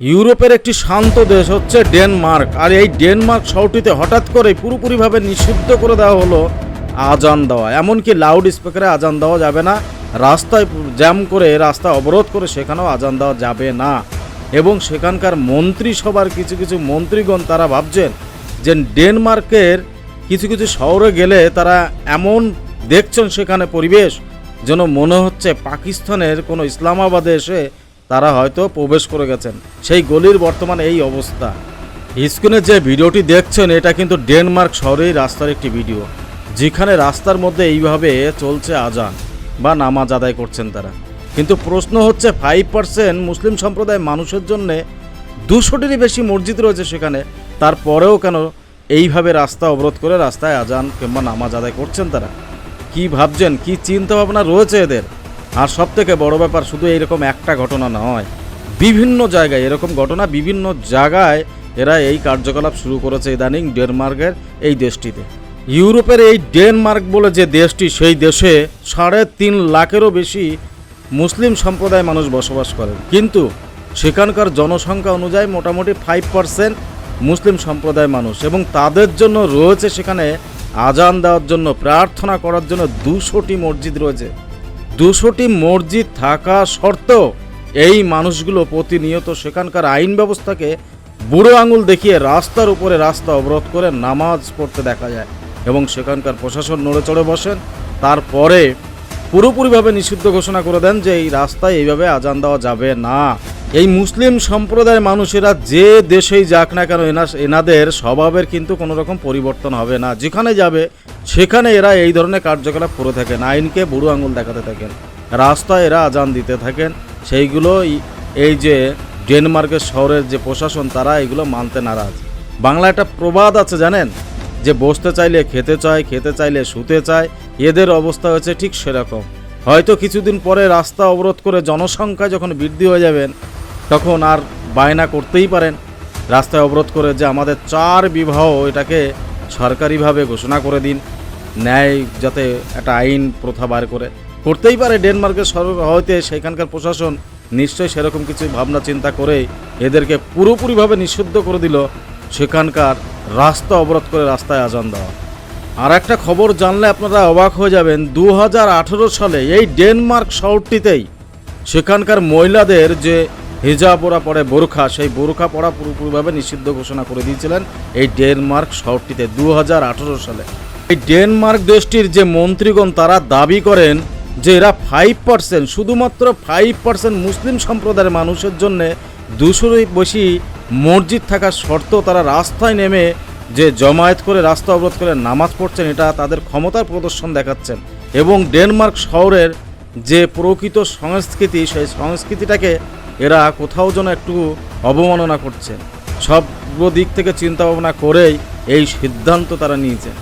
ইউরোপের একটি শান্ত দেশ হচ্ছে ডেনমার্ক। আর এই ডেনমার্ক শহরটিতে হঠাৎ করে পুরোপুরিভাবে নিষিদ্ধ করে দেওয়া হলো আজান দেওয়া। এমনকি লাউড স্পিকারে আজান দেওয়া যাবে না, রাস্তায় জ্যাম করে রাস্তা অবরোধ করে সেখানেও আজান দেওয়া যাবে না। এবং সেখানকার মন্ত্রিসভার কিছু কিছু মন্ত্রীগণ তারা ভাবছেন যে ডেনমার্কের কিছু কিছু শহরে গেলে তারা এমন দেখছেন সেখানে পরিবেশ যেন মনে হচ্ছে পাকিস্তানের কোনো ইসলামাবাদে এসে তারা হয়তো প্রবেশ করে গেছেন। সেই গলির বর্তমানে এই অবস্থা। স্ক্রিনে যে ভিডিওটি দেখছেন এটা কিন্তু ডেনমার্ক শহরেই রাস্তার একটি ভিডিও, যেখানে রাস্তার মধ্যে এইভাবে চলছে আজান বা নামাজ আদায় করছেন তারা। কিন্তু প্রশ্ন হচ্ছে 5% মুসলিম সম্প্রদায়ের মানুষের জন্যে 200টিরই বেশি মসজিদ রয়েছে সেখানে, তারপরেও কেন এইভাবে রাস্তা অবরোধ করে রাস্তায় আজান কিংবা নামাজ আদায় করছেন তারা? কি ভাবছেন, কি চিন্তা ভাবনা রয়েছে এদের? আর সবথেকে বড় ব্যাপার, শুধু এইরকম একটা ঘটনা নয়, বিভিন্ন জায়গায় এরকম ঘটনা, বিভিন্ন জায়গায় এরা এই কার্যকলাপ শুরু করেছে ইদানিং ডেনমার্কের এই দেশটিতে। ইউরোপের এই ডেনমার্ক বলে যে দেশটি, সেই দেশে 3.5 লাখেরও বেশি মুসলিম সম্প্রদায় মানুষ বসবাস করেন, কিন্তু সেখানকার জনসংখ্যা অনুযায়ী মোটামুটি 5% মুসলিম সম্প্রদায় মানুষ, এবং তাদের জন্য রয়েছে সেখানে আজান দেওয়ার জন্য, প্রার্থনা করার জন্য 200টি মসজিদ রয়েছে। 200টি মসজিদ থাকা সত্ত্বেও এই মানুষগুলো প্রতিনিয়ত সেখানকার আইন ব্যবস্থাকে বুড়ো আঙুল দেখিয়ে রাস্তার উপরে রাস্তা অবরোধ করে নামাজ পড়তে দেখা যায়, এবং সেখানকার প্রশাসন নড়ে চড়ে বসেন। তারপরে পুরোপুরিভাবে নিষিদ্ধ ঘোষণা করে দেন যে এই রাস্তায় এইভাবে আজান দেওয়া যাবে না। এই মুসলিম সম্প্রদায়ের মানুষেরা যে দেশেই যাক না কেন, এনাদের স্বভাবের কিন্তু কোনো রকম পরিবর্তন হবে না। যেখানে যাবে সেখানে এরা এই ধরনের কার্যকলাপ করে থাকেন, আইনকে বুড়ো আঙুল দেখাতে থাকেন, রাস্তায় এরা আজান দিতে থাকেন। সেইগুলো এই যে ডেনমার্কের শহরের যে প্রশাসন, তারা এগুলো মানতে নারাজ। বাংলা একটা প্রবাদ আছে জানেন, যে বসতে চাইলে খেতে চায়, খেতে চাইলে শুতে চায়। এদের অবস্থা হয়েছে ঠিক সেরকম। হয়তো কিছুদিন পরে রাস্তা অবরোধ করে জনসংখ্যা যখন বৃদ্ধি হয়ে যাবেন, তখন আর বায়না করতেই পারেন রাস্তায় অবরোধ করে যে আমাদের 4 বিবাহ এটাকে সরকারিভাবে ঘোষণা করে দিন, ন্যায় যাতে একটা আইন প্রথা বার করে। করতেই পারে ডেনমার্কের হয়তো সেখানকার প্রশাসন নিশ্চয়ই সেরকম কিছু ভাবনা চিন্তা করে এদেরকে পুরোপুরিভাবে নিষিদ্ধ করে দিল সেখানকার রাস্তা অবরোধ করে রাস্তায় আজান দেওয়া। আর একটা খবর জানলে আপনারা অবাক হয়ে যাবেন, 2018 সালে এই ডেনমার্ক শহরটিতেই সেখানকার মহিলাদের যে হিজাব ওরা পরে বোরখা, সেই বোরখা পরা পুরোপুরিভাবে নিষিদ্ধ ঘোষণা করে দিয়েছিলেন এই ডেনমার্ক শহরটিতে 2018 সালে। এই ডেনমার্ক দেশটির যে মন্ত্রীগণ তারা দাবি করেন যে এরা 5%, শুধুমাত্র 5% মুসলিম সম্প্রদায়ের মানুষের জন্যে 200র বেশি মসজিদ থাকার সত্ত্বেও তারা রাস্তায় নেমে যে জমায়েত করে রাস্তা অবরোধ করে নামাজ পড়ছেন, এটা তাদের ক্ষমতার প্রদর্শন দেখাচ্ছেন। এবং ডেনমার্ক শহরের যে প্রকৃত সংস্কৃতি, সেই সংস্কৃতিটাকে এরা কোথাও যেন একটু অবমাননা করছেন। সব দিক থেকে চিন্তা ভাবনা করেই এই সিদ্ধান্ত তারা নিয়েছেন।